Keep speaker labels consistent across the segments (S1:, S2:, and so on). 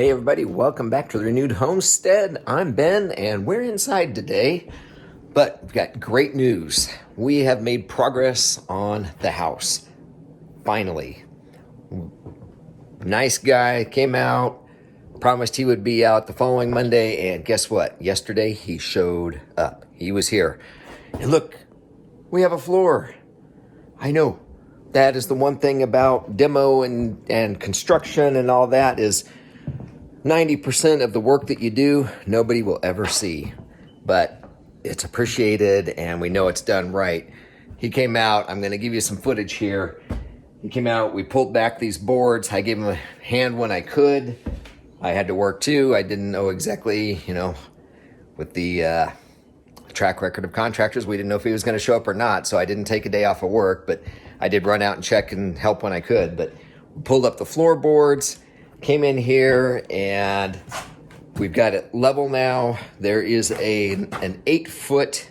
S1: Hey everybody, welcome back to the Renewed Homestead. I'm Ben and we're inside today, but we've got great news. We have made progress on the house. Finally. Nice guy came out, promised he would be out the following Monday, and guess what? Yesterday he showed up. He was here. And look, we have a floor. I know. That is the one thing about demo and construction and all that is 90% of the work that you do, nobody will ever see, but it's appreciated and we know it's done right. He came out, I'm gonna give you some footage here. He came out, we pulled back these boards. I gave him a hand when I could. I had to work too. I didn't know exactly, with the track record of contractors, we didn't know if he was gonna show up or not, so I didn't take a day off of work, but I did run out and check and help when I could. But we pulled up the floorboards, came in here, and we've got it level now. There is an 8-inch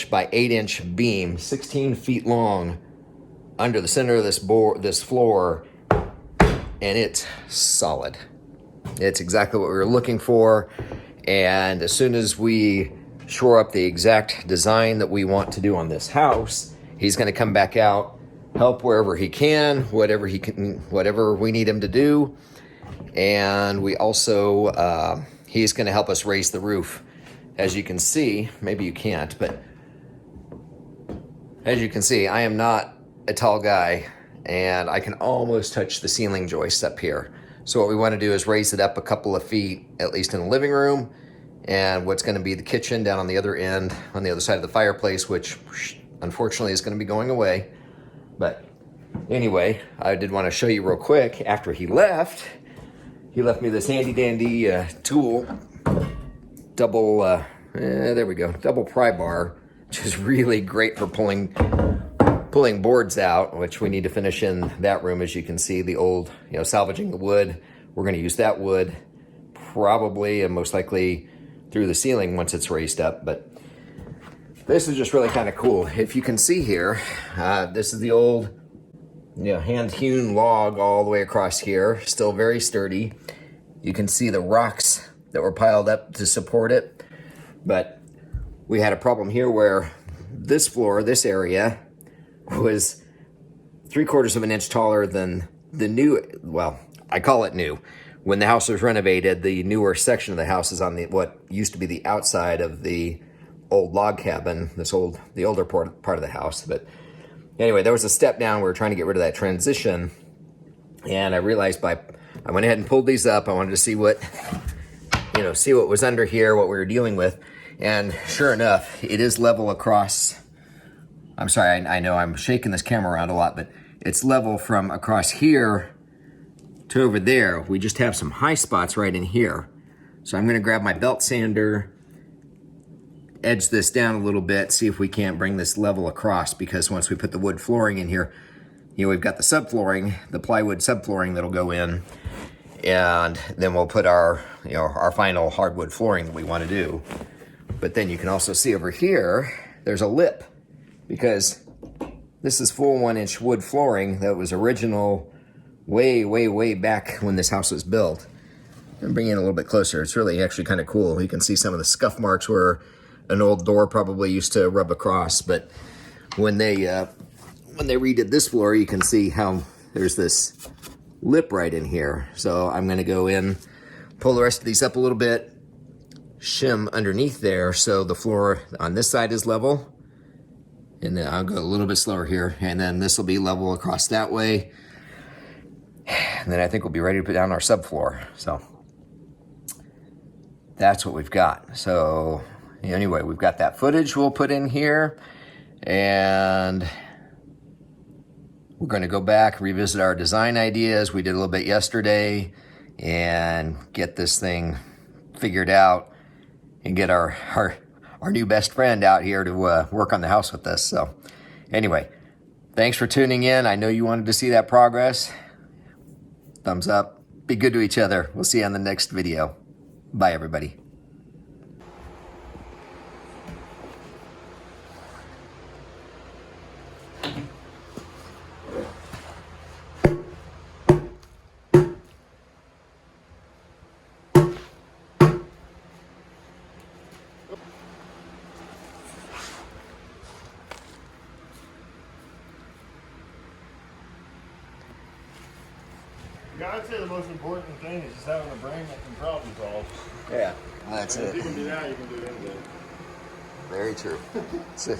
S1: by 8-inch beam, 16 feet long, under the center of this floor, and it's solid. It's exactly what we were looking for, and as soon as we shore up the exact design that we want to do on this house, he's going to come back out, help wherever he can, whatever we need him to do. And we also, he's going to help us raise the roof. As you can see, maybe you can't, but as you can see, I am not a tall guy and I can almost touch the ceiling joists up here. So what we want to do is raise it up a couple of feet, at least in the living room, and what's going to be the kitchen down on the other end, on the other side of the fireplace, which unfortunately is going to be going away. But anyway, I did want to show you real quick. After he left me this handy dandy tool, double pry bar, which is really great for pulling boards out, which we need to finish in that room. As you can see, the old, salvaging the wood. We're going to use that wood probably and most likely through the ceiling once it's raised up. But this is just really kind of cool. If you can see here, this is the old, hand-hewn log all the way across here, still very sturdy. You can see the rocks that were piled up to support it. But we had a problem here where this floor, this area, was 3/4 of an inch taller than the new, well, I call it new. When the house was renovated, the newer section of the house is on what used to be the outside of the old log cabin, the older part of the house. But anyway, there was a step down. We were trying to get rid of that transition, and I realized I went ahead and pulled these up. I wanted to see what was under here, what we were dealing with, and sure enough, it is level across. I'm sorry, I know I'm shaking this camera around a lot, but it's level from across here to over there. We just have some high spots right in here. So I'm going to grab my belt sander, edge this down a little bit, see if we can't bring this level across, because once we put the wood flooring in here, we've got the subflooring, the plywood subflooring that'll go in, and then we'll put our final hardwood flooring that we want to do. But then you can also see over here, there's a lip, because this is full 1-inch wood flooring that was original way back when this house was built. And bring it in a little bit closer. It's really actually kind of cool. You can see some of the scuff marks where an old door probably used to rub across, but when they redid this floor, you can see how there's this lip right in here. So I'm going to go in, pull the rest of these up a little bit, shim underneath there so the floor on this side is level, and then I'll go a little bit slower here, and then this will be level across that way, and then I think we'll be ready to put down our subfloor. So that's what we've got. So anyway, we've got that footage we'll put in here, and we're going to go back, revisit our design ideas. We did a little bit yesterday, and get this thing figured out and get our new best friend out here to work on the house with us. So anyway, thanks for tuning in. I know you wanted to see that progress. Thumbs up. Be good to each other. We'll see you on the next video. Bye, everybody.
S2: I'd say the most important thing is just having a brain that can problem solve.
S1: Yeah, that's
S2: And
S1: it.
S2: if you can do that, you can do anything.
S1: Very true. That's it.